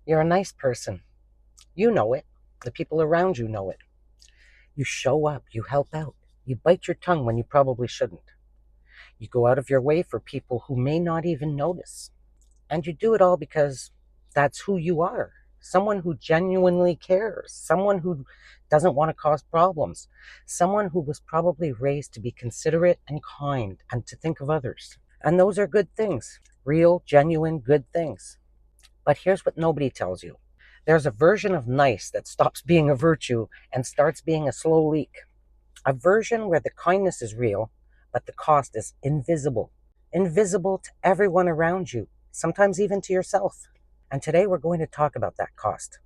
You're a nice person. You know it. The people around you know it. You show up, you help out, you bite your tongue when you probably shouldn't. You go out of your way for people who may not even notice. And you do it all because that's who you are. Someone who genuinely cares, someone who doesn't want to cause problems, someone who was probably raised to be considerate and kind and to think of others. And those are good things, real, genuine, good things. But here's what nobody tells you: there's a version of nice that stops being a virtue and starts being a slow leak. A version where the kindness is real, but the cost is invisible. Invisible to everyone around you, sometimes even to yourself. And today we're going to talk about that cost.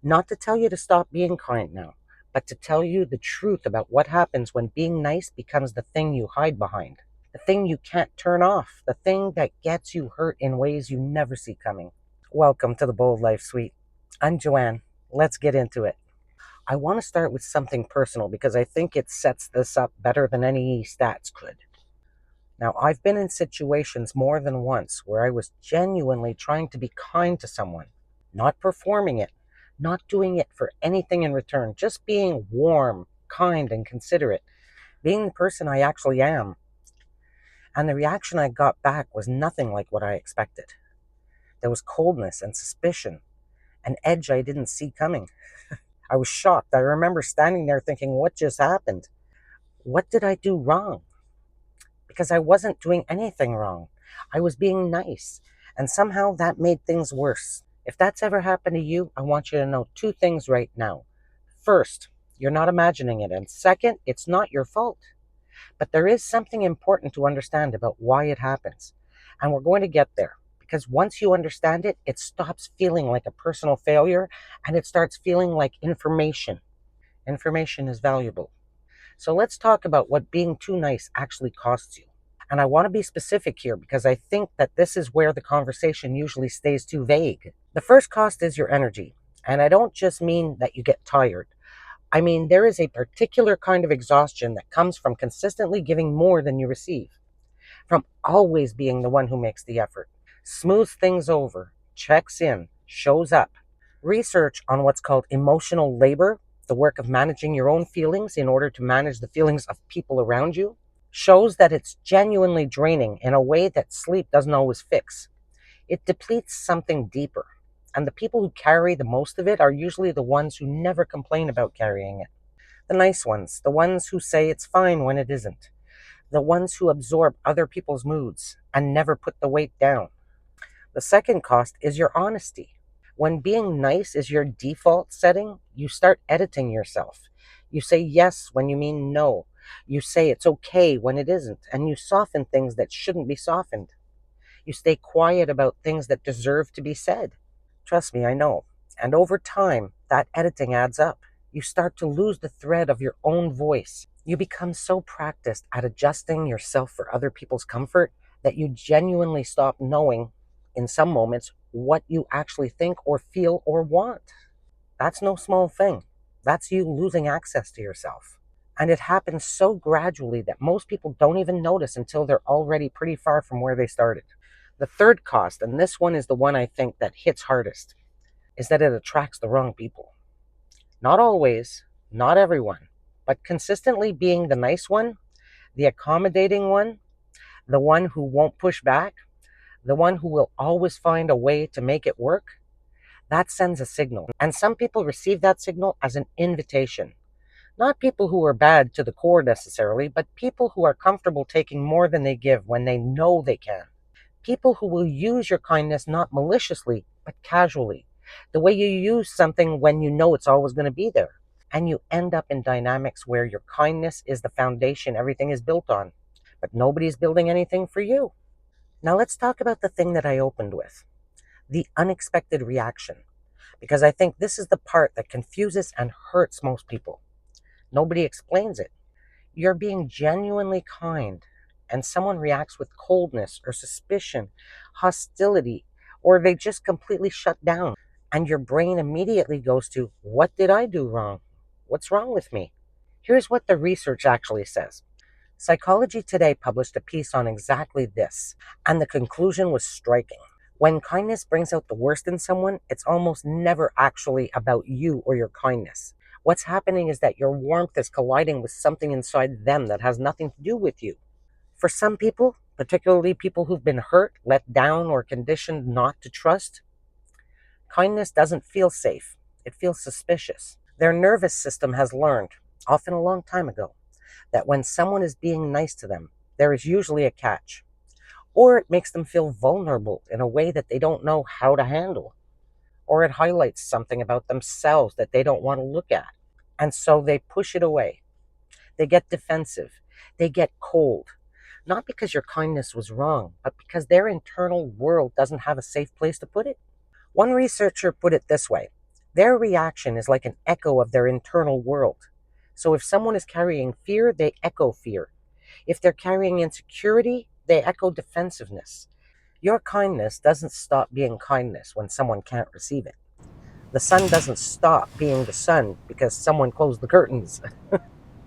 Not to tell you to stop being kind now, but to tell you the truth about what happens when being nice becomes the thing you hide behind, the thing you can't turn off, the thing that gets you hurt in ways you never see coming. Welcome to the Bold Life Suite. I'm Joanne. Let's get into it. I want to start with something personal because I think it sets this up better than any stats could. Now, I've been in situations more than once where I was genuinely trying to be kind to someone, not performing it, not doing it for anything in return, just being warm, kind, and considerate, being the person I actually am. And the reaction I got back was nothing like what I expected. There was coldness and suspicion, an edge I didn't see coming. I was shocked. I remember standing there thinking, what just happened? What did I do wrong? Because I wasn't doing anything wrong. I was being nice. And somehow that made things worse. If that's ever happened to you, I want you to know two things right now. First, you're not imagining it. And second, it's not your fault. But there is something important to understand about why it happens. And we're going to get there. Because once you understand it, it stops feeling like a personal failure and it starts feeling like information. Information is valuable. So let's talk about what being too nice actually costs you. And I want to be specific here because I think that this is where the conversation usually stays too vague. The first cost is your energy. And I don't just mean that you get tired. I mean, there is a particular kind of exhaustion that comes from consistently giving more than you receive, from always being the one who makes the effort, smooths things over, checks in, shows up. Research on what's called emotional labor, the work of managing your own feelings in order to manage the feelings of people around you, shows that it's genuinely draining in a way that sleep doesn't always fix. It depletes something deeper. And the people who carry the most of it are usually the ones who never complain about carrying it. The nice ones, the ones who say it's fine when it isn't, the ones who absorb other people's moods and never put the weight down. The second cost is your honesty. When being nice is your default setting, you start editing yourself. You say yes when you mean no. You say it's okay when it isn't, and you soften things that shouldn't be softened. You stay quiet about things that deserve to be said. Trust me, I know. And over time, that editing adds up. You start to lose the thread of your own voice. You become so practiced at adjusting yourself for other people's comfort that you genuinely stop knowing, in some moments, what you actually think or feel or want. That's no small thing. That's you losing access to yourself. And it happens so gradually that most people don't even notice until they're already pretty far from where they started. The third cost, and this one is the one I think that hits hardest, is that it attracts the wrong people. Not always, not everyone, but consistently being the nice one, the accommodating one, the one who won't push back, the one who will always find a way to make it work, that sends a signal. And some people receive that signal as an invitation. Not people who are bad to the core necessarily, but people who are comfortable taking more than they give when they know they can. People who will use your kindness not maliciously, but casually. The way you use something when you know it's always going to be there. And you end up in dynamics where your kindness is the foundation everything is built on. But nobody's building anything for you. Now let's talk about the thing that I opened with, the unexpected reaction. Because I think this is the part that confuses and hurts most people. Nobody explains it. You're being genuinely kind, and someone reacts with coldness or suspicion, hostility, or they just completely shut down. And your brain immediately goes to, what did I do wrong? What's wrong with me? Here's what the research actually says. Psychology Today published a piece on exactly this, and the conclusion was striking. When kindness brings out the worst in someone, it's almost never actually about you or your kindness. What's happening is that your warmth is colliding with something inside them that has nothing to do with you. For some people, particularly people who've been hurt, let down, or conditioned not to trust, kindness doesn't feel safe. It feels suspicious. Their nervous system has learned, often a long time ago, that when someone is being nice to them, there is usually a catch. Or it makes them feel vulnerable in a way that they don't know how to handle. Or it highlights something about themselves that they don't want to look at. And so they push it away. They get defensive. They get cold. Not because your kindness was wrong, but because their internal world doesn't have a safe place to put it. One researcher put it this way: their reaction is like an echo of their internal world. So if someone is carrying fear, they echo fear. If they're carrying insecurity, they echo defensiveness. Your kindness doesn't stop being kindness when someone can't receive it. The sun doesn't stop being the sun because someone closed the curtains.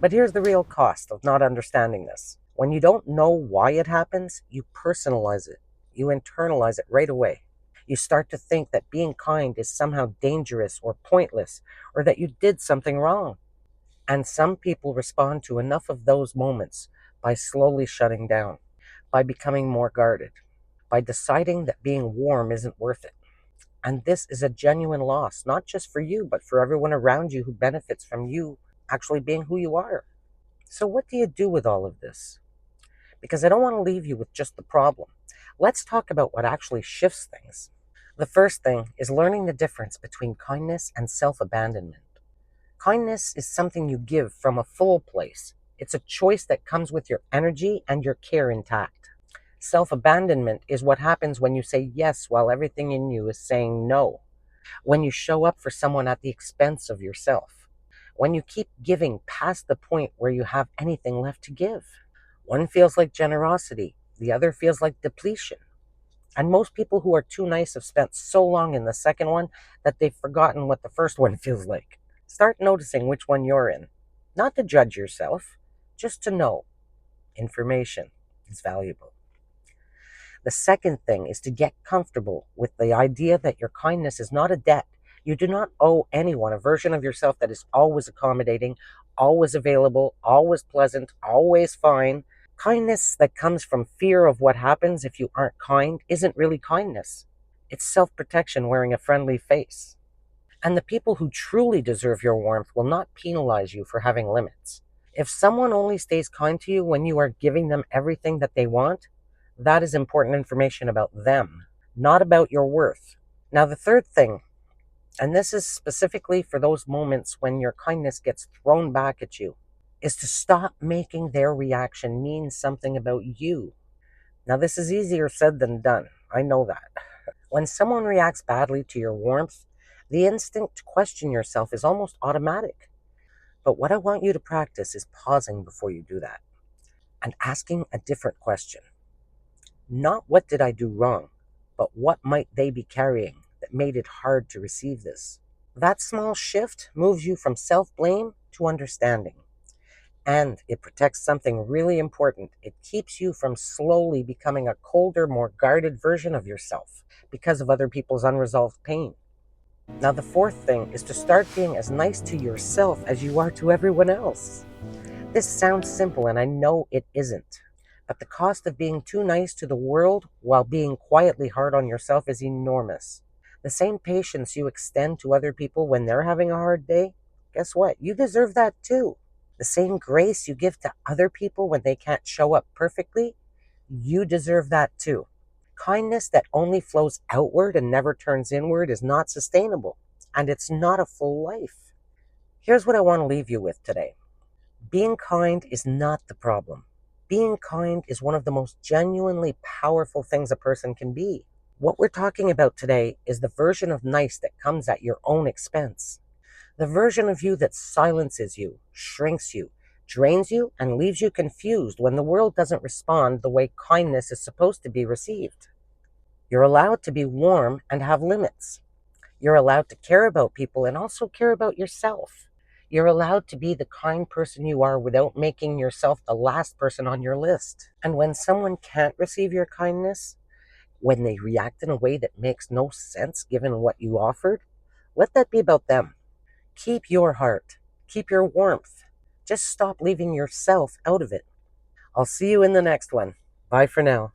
But here's the real cost of not understanding this. When you don't know why it happens, you personalize it. You internalize it right away. You start to think that being kind is somehow dangerous or pointless, or that you did something wrong. And some people respond to enough of those moments by slowly shutting down, by becoming more guarded, by deciding that being warm isn't worth it. And this is a genuine loss, not just for you, but for everyone around you who benefits from you actually being who you are. So, what do you do with all of this? Because I don't want to leave you with just the problem. Let's talk about what actually shifts things. The first thing is learning the difference between kindness and self abandonment. Kindness is something you give from a full place. It's a choice that comes with your energy and your care intact. Self abandonment is what happens when you say yes while everything in you is saying no. When you show up for someone at the expense of yourself. When you keep giving past the point where you have anything left to give. One feels like generosity, the other feels like depletion. And most people who are too nice have spent so long in the second one that they've forgotten what the first one feels like. Start noticing which one you're in. Not to judge yourself, just to know. Information is valuable. The second thing is to get comfortable with the idea that your kindness is not a debt. You do not owe anyone a version of yourself that is always accommodating, always available, always pleasant, always fine. Kindness that comes from fear of what happens if you aren't kind isn't really kindness. It's self protection wearing a friendly face. And the people who truly deserve your warmth will not penalize you for having limits. If someone only stays kind to you when you are giving them everything that they want, that is important information about them, not about your worth. Now, the third thing, and this is specifically for those moments when your kindness gets thrown back at you, is to stop making their reaction mean something about you. Now, this is easier said than done. I know that. When someone reacts badly to your warmth, the instinct to question yourself is almost automatic. But what I want you to practice is pausing before you do that and asking a different question. Not what did I do wrong, but what might they be carrying that made it hard to receive this? That small shift moves you from self blame to understanding. And it protects something really important. It keeps you from slowly becoming a colder, more guarded version of yourself because of other people's unresolved pain. Now, the fourth thing is to start being as nice to yourself as you are to everyone else. This sounds simple, and I know it isn't. But the cost of being too nice to the world while being quietly hard on yourself is enormous. The same patience you extend to other people when they're having a hard day, guess what? You deserve that too. The same grace you give to other people when they can't show up perfectly, you deserve that too. Kindness that only flows outward and never turns inward is not sustainable, and it's not a full life. Here's what I want to leave you with today. Being kind is not the problem. Being kind is one of the most genuinely powerful things a person can be. What we're talking about today is the version of nice that comes at your own expense. The version of you that silences you, shrinks you, drains you, and leaves you confused when the world doesn't respond the way kindness is supposed to be received. You're allowed to be warm and have limits. You're allowed to care about people and also care about yourself. You're allowed to be the kind person you are without making yourself the last person on your list. And when someone can't receive your kindness, when they react in a way that makes no sense given what you offered, let that be about them. Keep your heart, keep your warmth. Just stop leaving yourself out of it. I'll see you in the next one. Bye for now.